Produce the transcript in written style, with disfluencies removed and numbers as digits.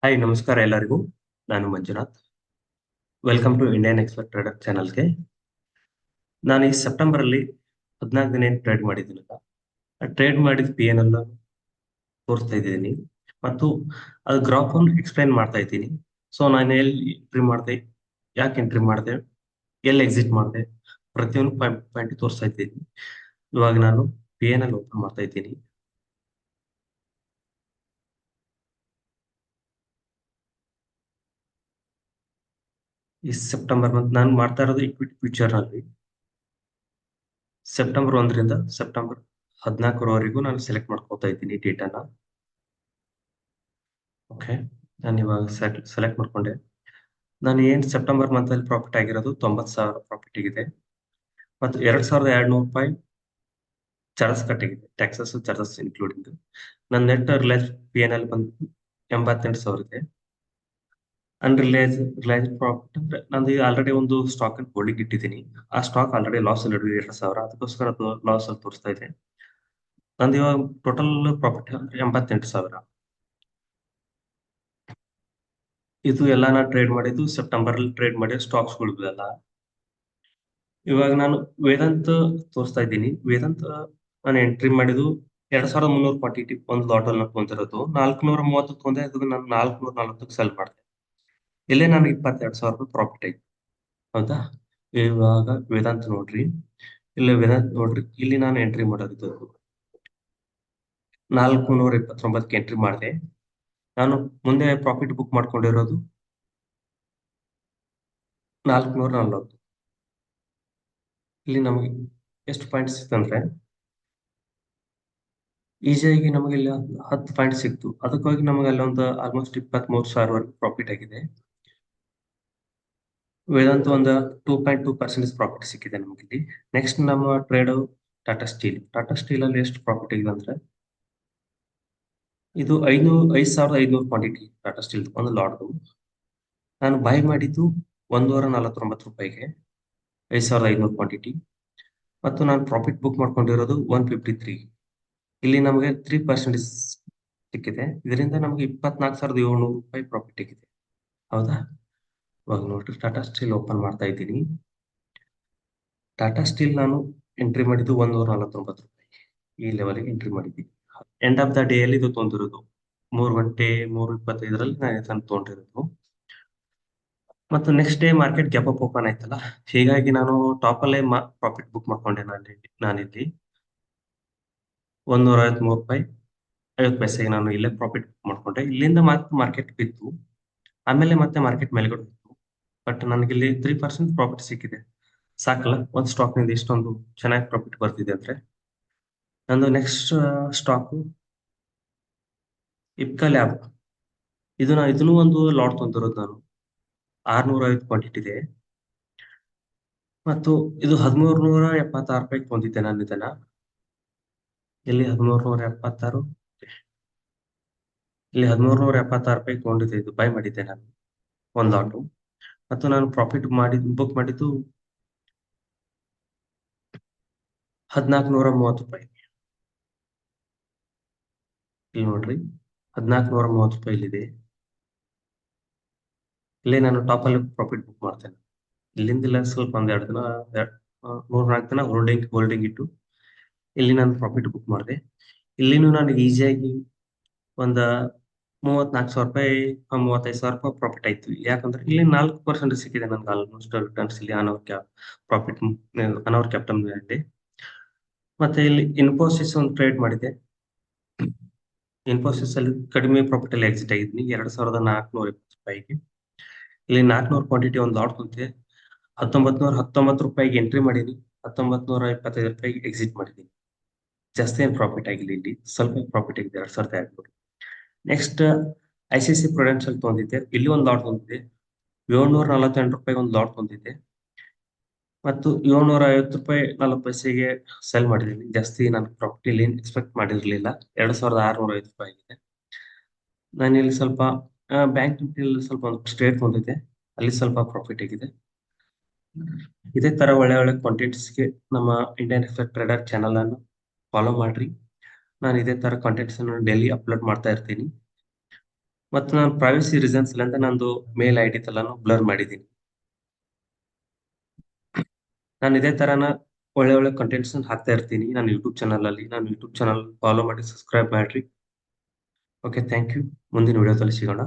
Hi ನಮಸ್ಕಾರ ಎಲ್ಲರಿಗೂ. ನಾನು Manjunath. Welcome to Indian expert trader ಚಾನಲ್ಗೆ. ನಾನು ಈ ಸೆಪ್ಟೆಂಬರ್ ಅಲ್ಲಿ 14 ದಿನ ಟ್ರೇಡ್ ಮಾಡಿದ್ದೀನಲ್ಲ, ಆ ಟ್ರೇಡ್ ಮಾಡಿದ ಪಿ ಎನ್ ಎಲ್ಲ ತೋರಿಸ್ತಾ ಇದ್ದೀನಿ ಮತ್ತು ಅದು ಗ್ರಾಫ್ ಅನ್ನು ಎಕ್ಸ್ಪ್ಲೈನ್ ಮಾಡ್ತಾ ಇದ್ದೀನಿ. ಸೊ ನಾನು ಎಲ್ಲಿ ಎಂಟ್ರಿ ಮಾಡಿದೆ, ಯಾಕೆ ಎಂಟ್ರಿ ಮಾಡಿದೆ, ಎಲ್ಲಿ ಎಕ್ಸಿಟ್ ಮಾಡಿದೆ, ಪ್ರತಿಯೊಂದು ಪಾಯಿಂಟ್ ತೋರಿಸ್ತಾ ಇದ್ದೀನಿ. ಇವಾಗ ನಾನು ಪಿ ಎನ್ ಎಲ್ ಓಪನ್ ಮಾಡ್ತಾ ಇದ್ದೀನಿ. ಈ ಸೆಪ್ಟೆಂಬರ್ ಮಂತ್ ನಾನು ಮಾಡ್ತಾ ಇರೋದು ಇಕ್ವಿಟಿ ಫ್ಯೂಚರ್ ನಲ್ಲಿ ಸೆಪ್ಟೆಂಬರ್ 1ರಿಂದ ಸೆಪ್ಟೆಂಬರ್ 14ರವರೆಗೂ ನಾನು ಸೆಲೆಕ್ಟ್ ಮಾಡ್ಕೋತಾ ಇದ್ದೀನಿ ಡೇಟಾನ. ಓಕೆ, ನಾನು ಇವಾಗ ಸೆಲೆಕ್ಟ್ ಮಾಡ್ಕೊಂಡೆ. ನಾನು ಏನ್ ಸೆಪ್ಟೆಂಬರ್ ಮಂತ್ ಅಲ್ಲಿ ಪ್ರಾಫಿಟ್ ಆಗಿರೋದು 90,000 ಪ್ರಾಫಿಟ್ ಆಗಿದೆ ಮತ್ತು 2,200 ರೂಪಾಯಿ ಚಾರ್ಜಸ್ ಕಟ್ಟಿಗಿದೆ, ಟ್ಯಾಕ್ಸಸ್ ಚಾರ್ಜಸ್ ಇನ್ಕ್ಲೂಡಿಂಗ್. ನನ್ನ net realise P N L ಬಂದು 88,000 ಇದೆ. ರಿಲೈಸ್ ಪ್ರಾಫಿಟ್ ಅಂದ್ರೆ ನಂದು ಆಲ್ರೆಡಿ ಒಂದು ಸ್ಟಾಕ್ ಅನ್ನು ಹೋಲ್ಡಿಂಗ್ ಇಟ್ಟಿದ್ದೀನಿ. ಆ ಸ್ಟಾಕ್ ಆಲ್ರೆಡಿ ಲಾಸ್ ಅಲ್ಲಿ 2,000, ಅದಕ್ಕೋಸ್ಕರ ಅದು ಲಾಸ್ ಅಲ್ಲಿ ತೋರಿಸ್ತಾ ಇದೆ. ನಂದು ಇವಾಗ ಟೋಟಲ್ ಪ್ರಾಫಿಟ್ 88,000. ಇದು ಎಲ್ಲ ನಾನು ಟ್ರೇಡ್ ಮಾಡಿದ್ದು ಸೆಪ್ಟೆಂಬರ್ ಅಲ್ಲಿ ಟ್ರೇಡ್ ಮಾಡಿದ ಸ್ಟಾಕ್ಸ್ಗಳಿವೆಲ್ಲ. ಇವಾಗ ನಾನು ವೇದಾಂತ ತೋರಿಸ್ತಾ ಇದ್ದೀನಿ. ವೇದಾಂತ ನಾನು ಎಂಟ್ರಿ ಮಾಡಿದ್ದು 2,300 ಕ್ವಾಂಟಿಟಿ ಒಂದು ಲಾಟ್ ಅಲ್ಲಿ ತೊಗೊಂತಿರೋದು. 430 ತೊಗೊಂಡೆ, ಅದು ನಾನು 440 ಸೆಲ್ ಮಾಡಿದೆ. ಇಲ್ಲೇ ನನಗೆ 22,000 ರೂಪಾಯಿ ಪ್ರಾಫಿಟ್ ಆಯ್ತು. ಹೌದಾ? ಇವಾಗ ವೇದಾಂತ ನೋಡ್ರಿ, ಇಲ್ಲ ವೇದಾಂತ ನೋಡ್ರಿ, ಇಲ್ಲಿ ನಾನು ಎಂಟ್ರಿ ಮಾಡೋದು 429ಕ್ಕೆ ಎಂಟ್ರಿ ಮಾಡಿದೆ. ನಾನು ಮುಂದೆ ಪ್ರಾಫಿಟ್ ಬುಕ್ ಮಾಡ್ಕೊಂಡಿರೋದು 440. ಇಲ್ಲಿ ನಮಗೆ ಎಷ್ಟು ಪಾಯಿಂಟ್ ಸಿಕ್ತಂದ್ರೆ, ಈಸಿಯಾಗಿ ನಮಗೆ ಇಲ್ಲಿ 10 ಪಾಯಿಂಟ್ ಸಿಕ್ತು. ಅದಕ್ಕಾಗಿ ನಮಗೆ ಅಲ್ಲೊಂದು ಆಲ್ಮೋಸ್ಟ್ 23,000ವರೆಗೂ ಪ್ರಾಫಿಟ್ ಆಗಿದೆ. ವೇದಾಂತ ಒಂದು 2.2% ಪ್ರಾಫಿಟ್ ಸಿಕ್ಕಿದೆ ನಮಗೆ ಇಲ್ಲಿ. ನೆಕ್ಸ್ಟ್ ನಮ್ಮ trade Tata steel. Tata steel ಅಲ್ಲಿ ಎಷ್ಟು ಪ್ರಾಫಿಟ್ ಆಗಿದೆ ಅಂದ್ರೆ, ಇದು 5,500 ಕ್ವಾಂಟಿಟಿ ಟಾಟಾ ಸ್ಟೀಲ್ ಒಂದು ಲಾಟ್. ನಾನು ಬೈ ಮಾಡಿದ್ದು 149 ರೂಪಾಯಿಗೆ 5,500 ಕ್ವಾಂಟಿಟಿ, ಮತ್ತು ನಾನು ಪ್ರಾಫಿಟ್ ಬುಕ್ ಮಾಡ್ಕೊಂಡಿರೋದು 153. ಇಲ್ಲಿ ನಮಗೆ 3% ಸಿಕ್ಕಿದೆ. ಇದರಿಂದ ನಮಗೆ 24,700 ರೂಪಾಯಿ ಪ್ರಾಫಿಟ್ ಆಗಿದೆ. ಹೌದಾ? ಇವಾಗ ನೋಡ್ರಿ, ಟಾಟಾ ಸ್ಟೀಲ್ ಓಪನ್ ಮಾಡ್ತಾ ಇದ್ದೀನಿ. ಟಾಟಾ ಸ್ಟೀಲ್ ನಾನು ಎಂಟ್ರಿ ಮಾಡಿದ್ದು 149 ರೂಪಾಯಿ, ಈ ಲೆವೆಲ್ಗೆ ಎಂಟ್ರಿ ಮಾಡಿದ್ದೀನಿ. ಎಂಡ್ ಆಫ್ ದ ಡೇ ಅಲ್ಲಿ ಇದು ತೊಗೊಂಡಿರೋದು 3 ಗಂಟೆ 3:25ರಲ್ಲಿ ನಾನು ಇದನ್ನು ತೊಗೊಂಡಿರೋದು. ಮತ್ತು next day market gap up open ಆಯ್ತಲ್ಲ, ಹೀಗಾಗಿ ನಾನು ಟಾಪ್ ಅಲ್ಲೇ ಪ್ರಾಫಿಟ್ ಬುಕ್ ಮಾಡ್ಕೊಂಡೆ. ನಾನಿಲ್ಲಿ 153 ರೂಪಾಯಿ 50 ಪೈಸೆಗೆ ನಾನು ಇಲ್ಲೇ ಪ್ರಾಫಿಟ್ ಬುಕ್ ಮಾಡ್ಕೊಂಡೆ. ಇಲ್ಲಿಂದ ಮತ್ತೆ ಮಾರ್ಕೆಟ್ ಬಿತ್ತು, ಆಮೇಲೆ ಮತ್ತೆ ಮಾರ್ಕೆಟ್ ಮೇಲ್ಗಡೆ ಹೋಯ್ತು. ಬಟ್ ನನಗಿಲ್ಲಿ 3% ಪ್ರಾಫಿಟ್ ಸಿಕ್ಕಿದೆ. ಸಾಕಲ್ಲ ಒಂದು ಸ್ಟಾಕ್ ನಿಂದ ಇಷ್ಟೊಂದು ಚೆನ್ನಾಗಿ ಪ್ರಾಫಿಟ್ ಬರ್ತಿದೆ ಅಂದ್ರೆ. ನಂದು ನೆಕ್ಸ್ಟ್ ಸ್ಟಾಕ್ ಇಪ್ಕಾ ಲ್ಯಾಬ್. ಇದನ್ನು ಒಂದು ಲಾಟ್ ತೊಂದಿರೋದು ನಾನು. 650 ಕ್ವಾಂಟಿಟಿ ಇದೆ ಮತ್ತು ಇದು 1,376 ರೂಪಾಯಿಗೆ ತೊಂದಿದ್ದೆ ನಾನು ಇದನ್ನ. ಇಲ್ಲಿ 1,376, ಇಲ್ಲಿ 1,376 ರೂಪಾಯಿಗೆ ತೊಗೊಂಡಿದ್ದೆ. ಇದು ಬೈ ಮಾಡಿದ್ದೆ ನಾನು ಒಂದು ಲಾಟು. ಮತ್ತು ನಾನು ಪ್ರಾಫಿಟ್ ಬುಕ್ ಮಾಡಿದ್ದು 1,430 ರೂಪಾಯಿ. ಇಲ್ಲಿ ನೋಡ್ರಿ, 1,430 ರೂಪಾಯಿ ಇಲ್ಲಿದೆ. ಇಲ್ಲೇ ನಾನು ಟಾಪ್ ಅಲ್ಲಿ ಪ್ರಾಫಿಟ್ ಬುಕ್ ಮಾಡ್ತೇನೆ. ಇಲ್ಲಿಂದ ಸ್ವಲ್ಪ ಒಂದ್ 2 ದಿನ 3-4 ದಿನ ಹೋಲ್ಡಿಂಗ್ ಇಟ್ಟು ಇಲ್ಲಿ ನಾನು ಪ್ರಾಫಿಟ್ ಬುಕ್ ಮಾಡಿದೆ. ಇಲ್ಲಿನೂ ನನಗೆ ಈಸಿಯಾಗಿ ಒಂದ 34,000 ರೂಪಾಯಿ 35,000 ರೂಪಾಯಿ ಪ್ರಾಫಿಟ್ ಆಯ್ತು. ಯಾಕಂದ್ರೆ ಇಲ್ಲಿ 4% ಸಿಕ್ಕಿದೆ ನನ್ಗೆ ಆಲ್ಮೋಸ್ಟ್ ರಿಟರ್ನ್ಸ್ ಇಲ್ಲಿ ಪ್ರಾಫಿಟ್ ಅನವರ್ ಕ್ಯಾಪಿಟಲ್ ಮೇಲೆ. ಮತ್ತೆ ಇಲ್ಲಿ ಇನ್ಫೋಸಿಸ್ ಒಂದು ಟ್ರೇಡ್ ಮಾಡಿದೆ. ಇನ್ಫೋಸಿಸ್ ಅಲ್ಲಿ ಕಡಿಮೆ ಪ್ರಾಫಿಟ್ ಅಲ್ಲಿ ಎಕ್ಸಿಟ್ ಆಗಿದ್ದೀನಿ 2,420 ರೂಪಾಯಿಗೆ. ಇಲ್ಲಿ 400 ಕ್ವಾಂಟಿಟಿ ಒಂದು ಲಾಟ್ ಕುಂತಿದೆ. 1,919 ರೂಪಾಯಿಗೆ ಎಂಟ್ರಿ ಮಾಡೀನಿ, 1,925 ರೂಪಾಯಿಗೆ ಎಕ್ಸಿಟ್ ಮಾಡಿದ್ದೀನಿ. ಜಾಸ್ತಿ ಏನು ಪ್ರಾಫಿಟ್ ಆಗಿಲ್ಲ, ಇಲ್ಲಿ ಸ್ವಲ್ಪ ಪ್ರಾಫಿಟ್ ಆಗಿದೆ 2,200. ನೆಕ್ಸ್ಟ್ ICICI ಪ್ರೊಡೆನ್ಷಿಯಲ್ ತೊಗೊಂಡಿದ್ದೆ. ಇಲ್ಲಿ ಒಂದು ಲಾಟ್ ತೊಗೊಂಡಿದ್ದೆ 748 ರೂಪಾಯಿಗೆ ಒಂದು ಲಾಟ್ ತೊಗೊಂಡಿದ್ದೆ ಮತ್ತು 750 ರೂಪಾಯಿ 40 ಪೈಸೆಗೆ ಸೆಲ್ ಮಾಡಿದ್ದೀನಿ. ಜಾಸ್ತಿ ನಾನು ಪ್ರಾಫಿಟ್ ಇಲ್ಲಿ ಎಕ್ಸ್ಪೆಕ್ಟ್ ಮಾಡಿರಲಿಲ್ಲ. 2,650 ರೂಪಾಯಿ ಆಗಿದೆ. ನಾನು ಇಲ್ಲಿ ಸ್ವಲ್ಪ ಬ್ಯಾಂಕ್ ನಿಫ್ಟಿಯಲ್ಲಿ ಸ್ವಲ್ಪ ಒಂದು ಸ್ಟ್ರೇಟ್ ತೊಗೊಂಡಿದ್ದೆ, ಅಲ್ಲಿ ಸ್ವಲ್ಪ ಪ್ರಾಫಿಟ್ ಆಗಿದೆ. ಇದೇ ತರ ಒಳ್ಳೆ ಒಳ್ಳೆ ಕಾಂಟೆಂಟ್ಸ್ಗೆ ನಮ್ಮ ಇಂಡಿಯನ್ ಎಕ್ಸ್ಪರ್ಟ್ ಟ್ರೇಡರ್ ಚಾನಲ್ ಅನ್ನು ಫಾಲೋ ಮಾಡ್ರಿ. ನಾನು ಇದೇ ತರ ಕಾಂಟೆಂಟ್ಸ್ ಅನ್ನು ಡೈಲಿ ಅಪ್ಲೋಡ್ ಮಾಡ್ತಾ ಇರ್ತೀನಿ. ಮತ್ತು ನಾನು ಪ್ರೈವಸಿ ರೀಸನ್ಸ್ ಅಂತ ನಂದು ಮೇಲ್ ಐ ಡಿ ಎಲ್ಲಾನು ಬ್ಲರ್ ಮಾಡಿದ್ದೀನಿ. ನಾನು ಇದೇ ತರನ ಒಳ್ಳೆ ಒಳ್ಳೆ ಕಂಟೆಂಟ್ಸ್ ಹಾಕ್ತಾ ಇರ್ತೀನಿ ನಾನು ಯೂಟ್ಯೂಬ್ ಚಾನಲ್ ಅಲ್ಲಿ. ನಾನು ಯೂಟ್ಯೂಬ್ ಚಾನಲ್ ಫಾಲೋ ಮಾಡಿ ಸಬ್ಸ್ಕ್ರೈಬ್ ಮಾಡ್ರಿ. Okay, thank you. ಮುಂದಿನ ವಿಡಿಯೋದಲ್ಲಿ ಸಿಗೋಣ.